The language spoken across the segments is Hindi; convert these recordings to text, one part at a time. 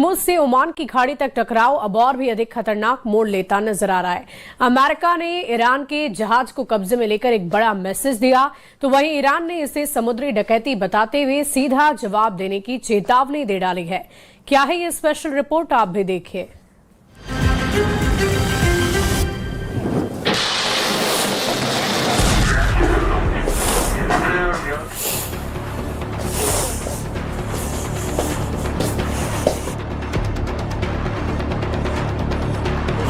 होर्मुज़ से ओमान की खाड़ी तक टकराव अब और भी अधिक खतरनाक मोड़ लेता नजर आ रहा है। अमेरिका ने ईरान के जहाज को कब्जे में लेकर एक बड़ा मैसेज दिया, तो वहीं ईरान ने इसे समुद्री डकैती बताते हुए सीधा जवाब देने की चेतावनी दे डाली है। क्या है ये स्पेशल रिपोर्ट, आप भी देखिए।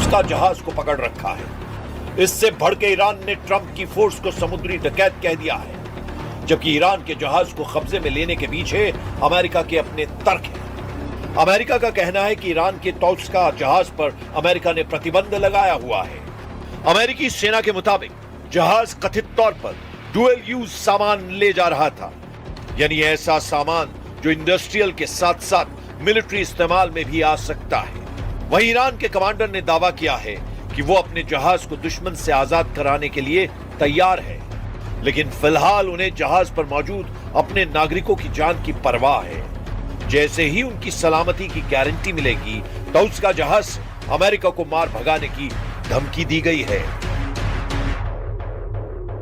उसका जहाज को पकड़ रखा है। इससे भड़के ईरान ने ट्रंप की फोर्स को समुद्री डकैत कह दिया है, जबकि ईरान के जहाज को कब्जे में लेने के पीछे अमेरिका के अपने तर्क हैं। अमेरिका का कहना है कि ईरान के तौस्का जहाज पर अमेरिका ने प्रतिबंध लगाया हुआ है। अमेरिकी सेना के मुताबिक जहाज कथित तौर पर डुअल यूज सामान ले जा रहा था, यानी ऐसा सामान जो इंडस्ट्रियल के साथ साथ मिलिट्री इस्तेमाल में भी आ सकता है। वहीं ईरान के कमांडर ने दावा किया है कि वो अपने जहाज को दुश्मन से आजाद कराने के लिए तैयार है, लेकिन फिलहाल उन्हें जहाज पर मौजूद अपने नागरिकों की जान की परवाह है। जैसे ही उनकी सलामती की गारंटी मिलेगी तो उसका जहाज से अमेरिका को मार भगाने की धमकी दी गई है।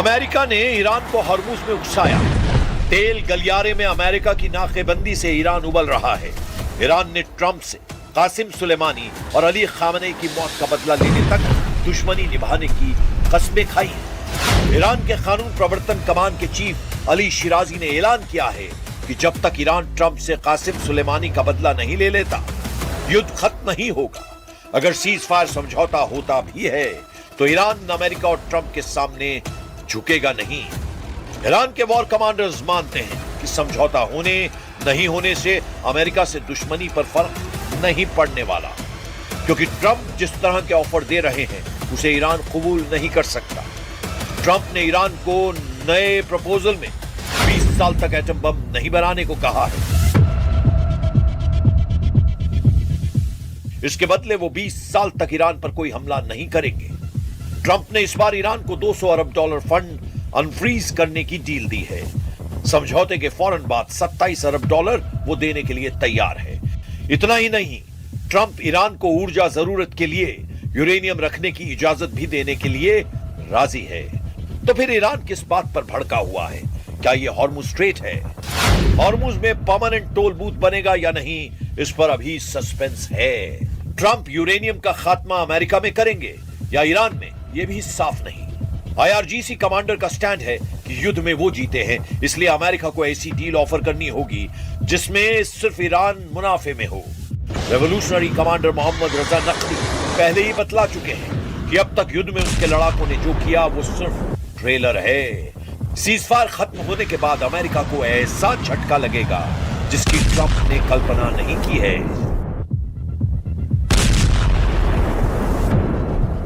अमेरिका ने ईरान को हॉर्मुज में उकसाया। तेल गलियारे में अमेरिका की नाकेबंदी से ईरान उबल रहा है। ईरान ने ट्रंप से कासिम सुलेमानी और अली खामनेई की मौत का बदला लेने तक दुश्मनी निभाने की कस्में खाई हैं। ईरान के कानून प्रवर्तन कमान के चीफ अली शिराजी ने ऐलान किया है कि जब तक ईरान ट्रंप से कासिम सुलेमानी का बदला नहीं ले लेता, युद्ध खत्म नहीं होगा। अगर सीज फायर समझौता होता भी है तो ईरान अमेरिका और ट्रंप के सामने झुकेगा नहीं। ईरान के वॉर कमांडर्स मानते हैं कि समझौता होने नहीं होने से अमेरिका से दुश्मनी पर फर्क नहीं पड़ने वाला, क्योंकि ट्रंप जिस तरह के ऑफर दे रहे हैं उसे ईरान कबूल नहीं कर सकता। ट्रंप ने ईरान को नए प्रपोजल में 20 साल तक एटम बम नहीं बनाने को कहा है। इसके बदले वो 20 साल तक ईरान पर कोई हमला नहीं करेंगे। ट्रंप ने इस बार ईरान को $200 अरब फंड अनफ्रीज करने की डील दी है। समझौते के फौरन बाद $27 अरब वो देने के लिए तैयार है। इतना ही नहीं, ट्रंप ईरान को ऊर्जा जरूरत के लिए यूरेनियम रखने की इजाजत भी देने के लिए राजी है। तो फिर ईरान किस बात पर भड़का हुआ है? क्या ये हॉर्मुज स्ट्रेट है? हॉर्मुज में परमानेंट टोल बूथ बनेगा या नहीं, इस पर अभी सस्पेंस है। ट्रंप यूरेनियम का खात्मा अमेरिका में करेंगे या ईरान में, यह भी साफ नहीं। आईआरजीसी कमांडर का स्टैंड है कि युद्ध में वो जीते हैं, इसलिए अमेरिका को ऐसी डील ऑफर करनी होगी जिसमें सिर्फ ईरान मुनाफे में हो। रेवोल्यूशनरी कमांडर मोहम्मद रजा नकवी पहले ही बतला चुके हैं कि अब तक युद्ध में उसके लड़ाकों ने जो किया वो सिर्फ ट्रेलर है। सीजफायर खत्म होने के बाद अमेरिका को ऐसा झटका लगेगा जिसकी ट्रंप ने कल्पना नहीं की है।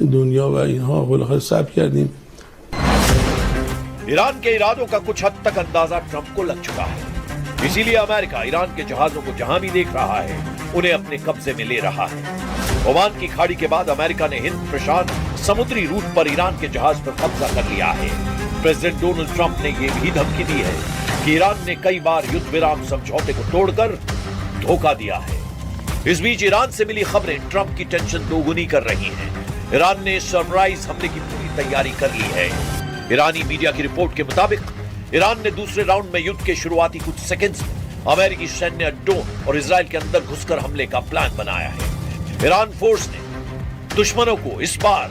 दुनिया व इन्हों गुलाखर साफ कर दी। ईरान के इरादों का कुछ हद तक अंदाजा ट्रंप को लग चुका है, इसीलिए अमेरिका ईरान के जहाजों को जहां भी देख रहा है उन्हें अपने कब्जे में ले रहा है। ओमान की खाड़ी के बाद अमेरिका ने हिंद प्रशांत समुद्री रूट पर ईरान के जहाज पर कब्जा कर लिया है। प्रेसिडेंट डोनाल्ड ट्रंप ने यह भी धमकी दी है कि ईरान ने कई बार युद्ध विराम समझौते को तोड़कर धोखा दिया है। इस बीच ईरान से मिली खबरें ट्रंप की टेंशन दोगुनी कर रही हैं। ईरान ने सरप्राइज हमले की पूरी तैयारी कर ली है। ईरानी मीडिया की रिपोर्ट के मुताबिक ईरान ने दूसरे राउंड में युद्ध के शुरुआती कुछ सेकंड्स में अमेरिकी सैन्य अड्डों और इजराइल के अंदर घुसकर हमले का प्लान बनाया है। ईरान फोर्स ने दुश्मनों को इस बार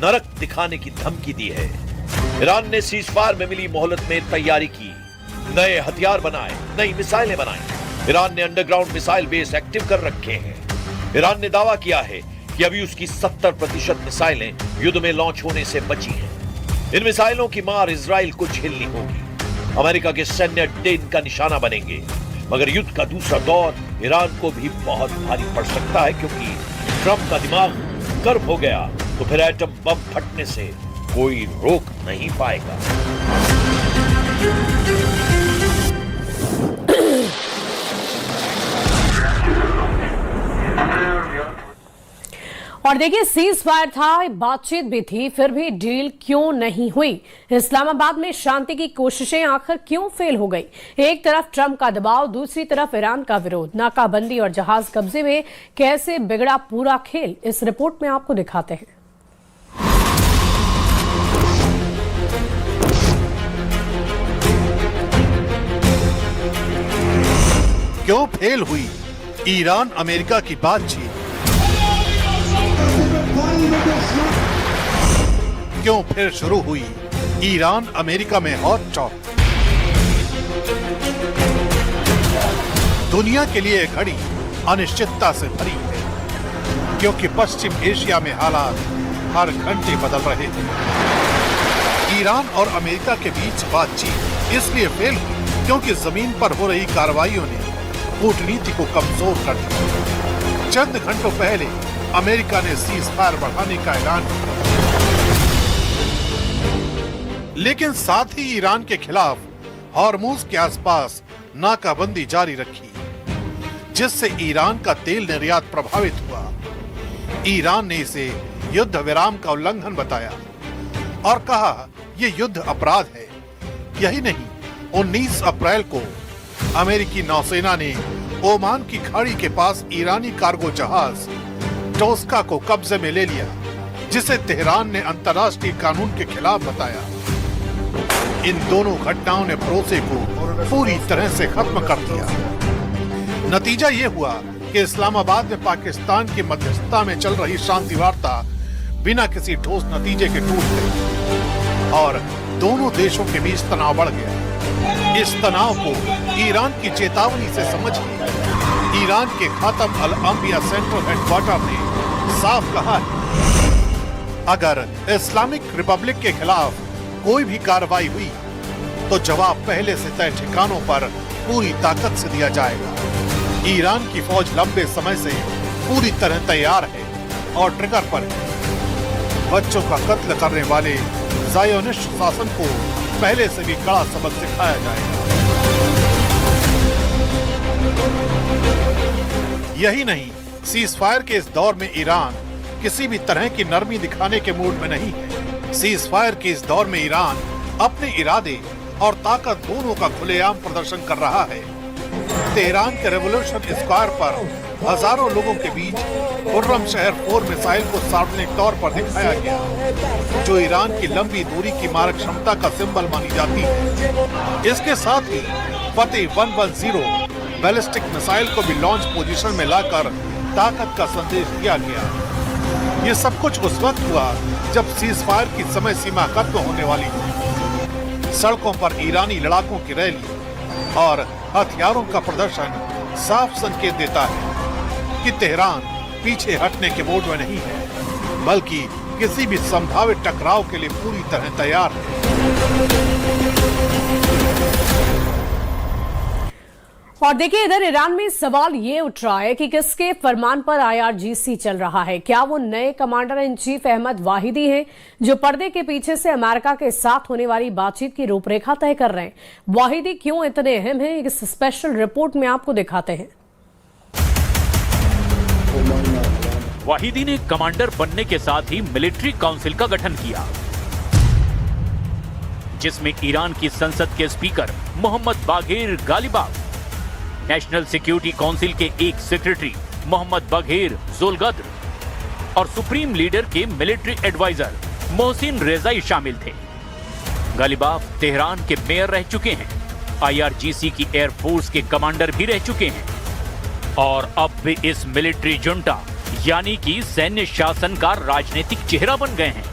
नरक दिखाने की धमकी दी है। ईरान ने सीजफायर में मिली मोहलत में तैयारी की, नए हथियार बनाए, नई मिसाइलें बनाई। ईरान ने अंडरग्राउंड मिसाइल बेस एक्टिव कर रखे हैं। ईरान ने दावा किया है कि अभी उसकी 70% मिसाइलें युद्ध में लॉन्च होने से बची हैं। इन मिसाइलों की मार इजराइल को झेलनी होगी। अमेरिका के सैन्य अड्डे इनका निशाना बनेंगे। मगर युद्ध का दूसरा दौर ईरान को भी बहुत भारी पड़ सकता है, क्योंकि ट्रंप का दिमाग गर्म हो गया तो फिर एटम बम फटने से कोई रोक नहीं पाएगा। और देखिए, सीज फायर था, बातचीत भी थी, फिर भी डील क्यों नहीं हुई? इस्लामाबाद में शांति की कोशिशें आखिर क्यों फेल हो गई? एक तरफ ट्रंप का दबाव, दूसरी तरफ ईरान का विरोध, नाकाबंदी और जहाज कब्जे में कैसे बिगड़ा पूरा खेल, इस रिपोर्ट में आपको दिखाते हैं। क्यों फेल हुई ईरान अमेरिका की बातचीत? क्यों फिर शुरू हुई ईरान अमेरिका में हॉट टॉक? दुनिया के लिए यह घड़ी अनिश्चितता से भरी है, क्योंकि पश्चिम एशिया में हालात हर घंटे बदल रहे हैं। ईरान और अमेरिका के बीच बातचीत इसलिए फेल हुई क्योंकि जमीन पर हो रही कार्रवाइयों ने कूटनीति को कमजोर कर दिया। चंद घंटों पहले अमेरिका ने सीज फायर बढ़ाने का ऐलान किया, लेकिन साथ ही ईरान के खिलाफ हॉर्मुज के आसपास नाकाबंदी जारी रखी, जिससे ईरान का तेल निर्यात प्रभावित हुआ। ईरान ने इसे युद्ध विराम का उल्लंघन बताया और कहा यह युद्ध अपराध है। यही नहीं, 19 अप्रैल को अमेरिकी नौसेना ने ओमान की खाड़ी के पास ईरानी कार्गो जहाज टोस्का को कब्जे में ले लिया, जिसे तेहरान ने अंतर्राष्ट्रीय कानून के खिलाफ बताया। इन दोनों घटनाओं ने भरोसे को पूरी तरह से खत्म कर दिया। नतीजा ये हुआ कि इस्लामाबाद में पाकिस्तान की मध्यस्थता में चल रही शांति वार्ता बिना किसी ठोस नतीजे के टूट गई और दोनों देशों के बीच तनाव बढ़ गया। इस तनाव को ईरान की चेतावनी से समझिए। ईरान के खातम अल अंबिया सेंट्रल हेडक्वार्टर ने साफ कहा है, अगर इस्लामिक रिपब्लिक के खिलाफ कोई भी कार्रवाई हुई तो जवाब पहले से तय ठिकानों पर पूरी ताकत से दिया जाएगा। ईरान की फौज लंबे समय से पूरी तरह तैयार है और ट्रिगर पर है। बच्चों का कत्ल करने वाले ज़ायोनिस्ट शासन को पहले से भी कड़ा सबक सिखाया जाएगा। यही नहीं, सीज फायर के इस दौर में ईरान किसी भी तरह की नरमी दिखाने के मूड में नहीं है। सीज फायर के इस दौर में ईरान अपने इरादे और ताकत दोनों का खुलेआम प्रदर्शन कर रहा है। तेहरान के रेवोल्यूशन स्क्वायर पर हजारों लोगों के बीच खुर्रम शहर 4 मिसाइल को सार्वजनिक तौर पर दिखाया गया, जो ईरान की लंबी दूरी की मारक क्षमता का सिंबल मानी जाती है। इसके साथ ही फतेह 110 बैलिस्टिक मिसाइल को भी लॉन्च पोजीशन में लाकर ताकत का संदेश दिया गया। ये सब कुछ उस वक्त हुआ जब सीज फायर की समय सीमा खत्म होने वाली थी। सड़कों पर ईरानी लड़ाकों की रैली और हथियारों का प्रदर्शन साफ संकेत देता है कि तेहरान पीछे हटने के मूड में नहीं है, बल्कि किसी भी संभावित टकराव के लिए पूरी तरह तैयार है। और देखिए, इधर ईरान में सवाल ये उठ रहा है कि किसके फरमान पर IRGC चल रहा है। क्या वो नए commander in chief Ahmad Vahidi हैं, जो पर्दे के पीछे से अमेरिका के साथ होने वाली बातचीत की रूपरेखा तय कर रहे हैं? वाहिदी क्यों इतने अहम हैं, इस स्पेशल रिपोर्ट में आपको दिखाते हैं। वाहिदी ने कमांडर बनने के साथ ही मिलिट्री काउंसिल का गठन किया, जिसमें ईरान की संसद के speaker Mohammad Bagher Ghalibaf, national security council के एक सेक्रेटरी मोहम्मद बघेर जोलगद्र और सुप्रीम लीडर के मिलिट्री एडवाइजर मोहसिन रेजाई शामिल थे। गालिबाफ तेहरान के मेयर रह चुके हैं, IRGC की एयरफोर्स के कमांडर भी रह चुके हैं और अब वे इस मिलिट्री जुंटा यानी कि सैन्य शासन का राजनीतिक चेहरा बन गए हैं।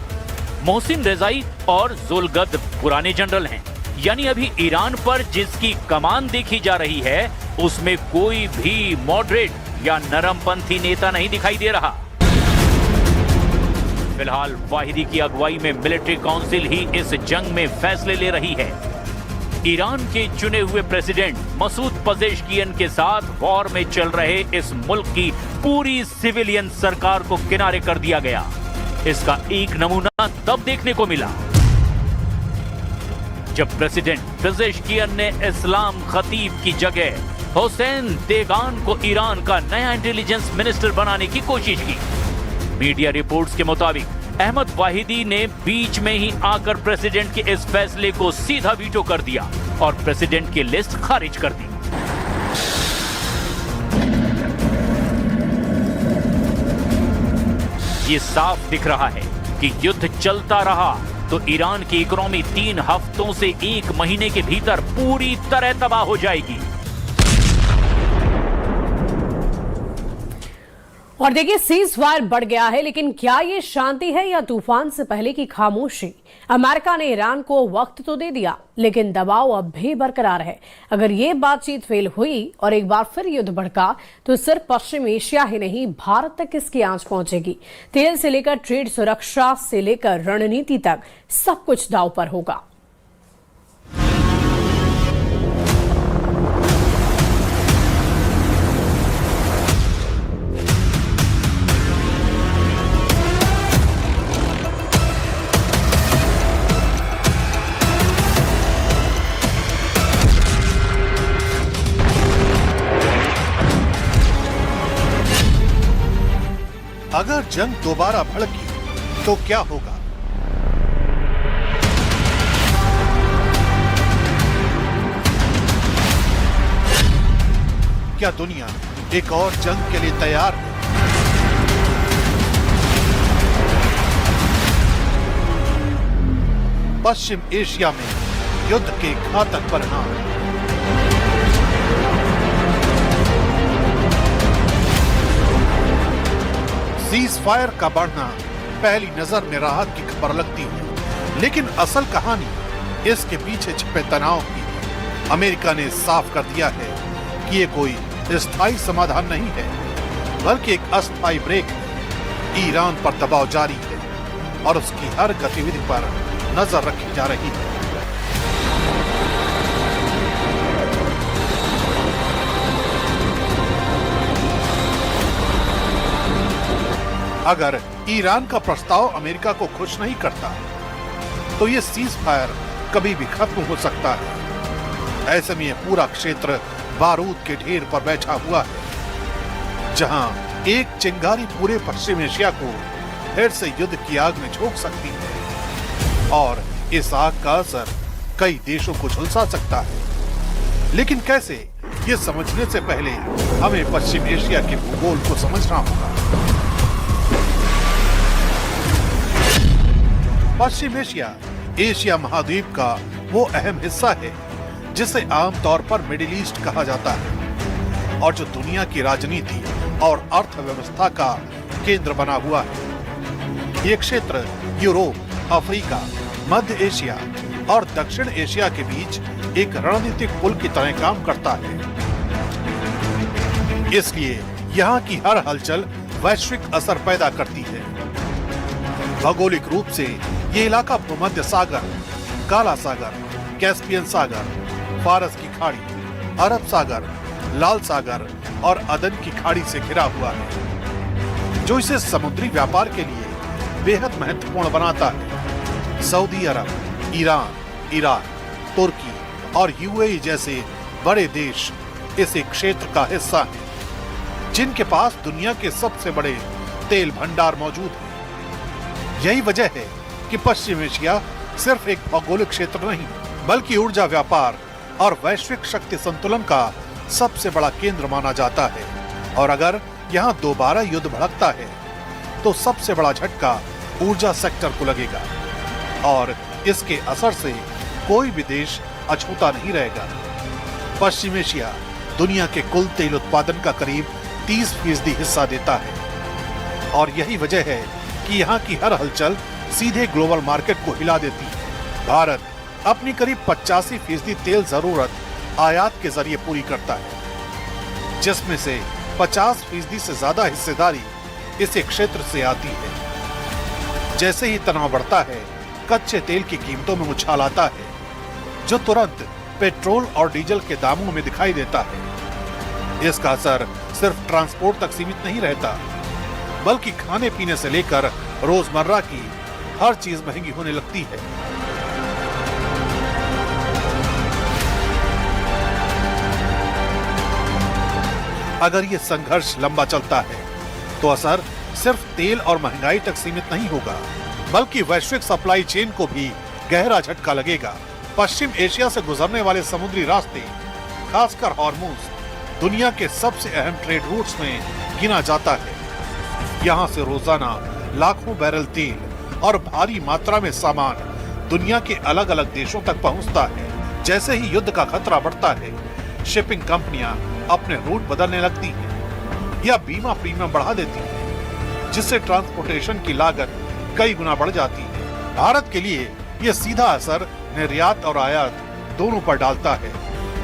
मोहसिन रेजाई और जोलगद्र पुराने जनरल हैं, यानी अभी ईरान पर जिसकी कमान देखी जा रही है उसमें कोई भी मॉडरेट या नरमपंथी नेता नहीं दिखाई दे रहा। फिलहाल वाहिदी की अगुवाई में मिलिट्री काउंसिल ही इस जंग में फैसले ले रही है। ईरान के चुने हुए प्रेसिडेंट मसूद पजेश्कियन के साथ वॉर में चल रहे इस मुल्क की पूरी सिविलियन सरकार को किनारे कर दिया गया। इसका एक नमूना तब देखने को मिला जब प्रेसिडेंट पजेश्कियन ने इस्लाम खतीब की जगह हुसैन देगान को ईरान का नया इंटेलिजेंस मिनिस्टर बनाने की कोशिश की। मीडिया रिपोर्ट्स के मुताबिक अहमद वाहिदी ने बीच में ही आकर प्रेसिडेंट के इस फैसले को सीधा वीटो कर दिया और प्रेसिडेंट की लिस्ट खारिज कर दी। ये साफ दिख रहा है कि युद्ध चलता रहा तो ईरान की इकोनॉमी 3 हफ्तों से 1 महीने के भीतर पूरी तरह तबाह हो जाएगी। और देखिए, सीज फायर बढ़ गया है, लेकिन क्या ये शांति है या तूफान से पहले की खामोशी? अमेरिका ने ईरान को वक्त तो दे दिया, लेकिन दबाव अब भी बरकरार है। अगर ये बातचीत फेल हुई और एक बार फिर युद्ध भड़का तो सिर्फ पश्चिम एशिया ही नहीं, भारत तक इसकी आंच पहुंचेगी। तेल से लेकर ट्रेड, सुरक्षा से लेकर रणनीति तक सब कुछ दांव पर होगा। अगर जंग दोबारा भड़की तो क्या होगा? क्या दुनिया एक और जंग के लिए तैयार है? पश्चिम एशिया में युद्ध के घातक परिणाम। सीज फायर का बढ़ना पहली नजर में राहत की खबर लगती है, लेकिन असल कहानी इसके पीछे छिपे तनाव की है। अमेरिका ने साफ कर दिया है कि ये कोई स्थायी समाधान नहीं है, बल्कि एक अस्थायी ब्रेक है। ईरान पर दबाव जारी है और उसकी हर गतिविधि पर नजर रखी जा रही है। अगर ईरान का प्रस्ताव अमेरिका को खुश नहीं करता तो ये सीज फायर कभी भी खत्म हो सकता है। ऐसे में ये पूरा क्षेत्र बारूद के ढेर पर बैठा हुआ है, जहां एक चिंगारी पूरे पश्चिम एशिया को फिर से युद्ध की आग में झोंक सकती है और इस आग का असर कई देशों को झुलसा सकता है। लेकिन कैसे, ये समझने से पहले हमें पश्चिम एशिया के भूगोल को समझना होगा। पश्चिम एशिया एशिया महाद्वीप का वो अहम हिस्सा है जिसे आमतौर पर मिडिल ईस्ट कहा जाता है और जो दुनिया की राजनीति और अर्थव्यवस्था का केंद्र बना हुआ है। ये क्षेत्र यूरोप, अफ्रीका, मध्य एशिया और दक्षिण एशिया के बीच एक रणनीतिक पुल की तरह काम करता है। इसलिए यहाँ की हर हलचल वैश्विक असर पैदा करती है। भौगोलिक रूप से ये इलाका भूमध्य सागर, काला सागर, कैस्पियन सागर, फारस की खाड़ी, अरब सागर, लाल सागर और अदन की खाड़ी से घिरा हुआ है, जो इसे समुद्री व्यापार के लिए बेहद महत्वपूर्ण बनाता है। सऊदी अरब, ईरान, इराक, तुर्की और यूएई जैसे बड़े देश इस क्षेत्र का हिस्सा हैं, जिनके पास दुनिया के सबसे बड़े तेल भंडार मौजूद हैं। यही वजह है कि पश्चिम एशिया सिर्फ एक भौगोलिक क्षेत्र नहीं, बल्कि ऊर्जा व्यापार और वैश्विक शक्ति संतुलन का सबसे बड़ा केंद्र माना जाता है। और अगर यहाँ दोबारा युद्ध भड़कता है तो सबसे बड़ा झटका ऊर्जा सेक्टर को लगेगा और इसके असर से कोई भी देश अछूता नहीं रहेगा। पश्चिम एशिया दुनिया के कुल तेल उत्पादन का करीब 30% हिस्सा देता है और यही वजह है कि यहाँ की हर हलचल सीधे ग्लोबल मार्केट को हिला देती है। भारत अपनी करीब 85% तेल जरूरत आयात के जरिए पूरी करता है, जिसमें से 50% से ज्यादा हिस्सेदारी इस क्षेत्र से आती है। जैसे ही तनाव बढ़ता है, कच्चे तेल की कीमतों में उछाल आता है, जो तुरंत पेट्रोल और डीजल के दामों में दिखाई देता है। इसका असर सिर्फ ट्रांसपोर्ट तक सीमित नहीं रहता, बल्कि खाने पीने से लेकर रोजमर्रा की हर चीज महंगी होने लगती है। अगर ये संघर्ष लंबा चलता है तो असर सिर्फ तेल और महंगाई तक सीमित नहीं होगा, बल्कि वैश्विक सप्लाई चेन को भी गहरा झटका लगेगा। पश्चिम एशिया से गुजरने वाले समुद्री रास्ते, खासकर हॉर्मुज, दुनिया के सबसे अहम ट्रेड रूट्स में गिना जाता है। यहाँ से रोजाना लाखों बैरल तेल और भारी मात्रा में सामान दुनिया के अलग अलग देशों तक पहुँचता है। जैसे ही युद्ध का खतरा बढ़ता है, शिपिंग कंपनियां अपने रूट बदलने लगती हैं या बीमा प्रीमियम बढ़ा देती हैं, जिससे ट्रांसपोर्टेशन की लागत कई गुना बढ़ जाती है। भारत के लिए यह सीधा असर निर्यात और आयात दोनों पर डालता है।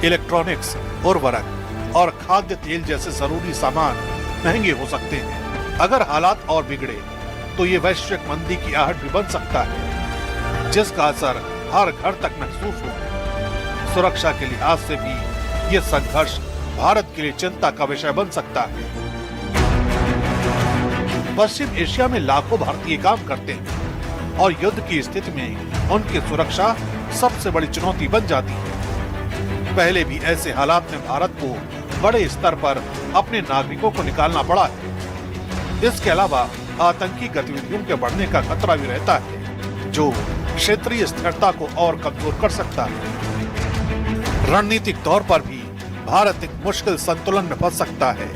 इलेक्ट्रॉनिक्स, उर्वरक और खाद्य तेल जैसे जरूरी सामान महंगे हो सकते हैं। अगर हालात और बिगड़े तो ये वैश्विक मंदी की आहट भी बन सकता है, जिसका असर हर घर तक महसूस हो। सुरक्षा के लिहाज से भी ये संघर्ष भारत के लिए चिंता का विषय बन सकता है। पश्चिम एशिया में लाखों भारतीय काम करते हैं और युद्ध की स्थिति में उनकी सुरक्षा सबसे बड़ी चुनौती बन जाती है। पहले भी ऐसे हालात में भारत को बड़े स्तर पर अपने नागरिकों को निकालना पड़ा है। इसके अलावा आतंकी गतिविधियों के बढ़ने का खतरा भी रहता है, जो क्षेत्रीय स्थिरता को और कमजोर कर सकता है। रणनीतिक तौर पर भी भारत एक मुश्किल संतुलन में फंस सकता है।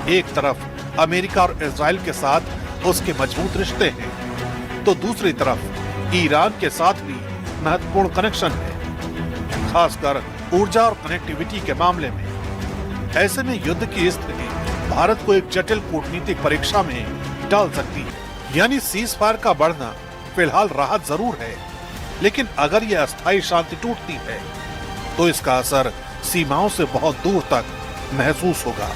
एक तरफ अमेरिका और इजराइल के साथ उसके मजबूत रिश्ते हैं, तो दूसरी तरफ ईरान के साथ भी महत्वपूर्ण कनेक्शन है, खासकर ऊर्जा और कनेक्टिविटी के मामले में। ऐसे में युद्ध की स्थिति भारत को एक जटिल कूटनीतिक परीक्षा में डाल सकती है। यानी सीज फायर का बढ़ना फिलहाल राहत जरूर है, लेकिन अगर यह अस्थायी शांति टूटती है तो इसका असर सीमाओं से बहुत दूर तक महसूस होगा।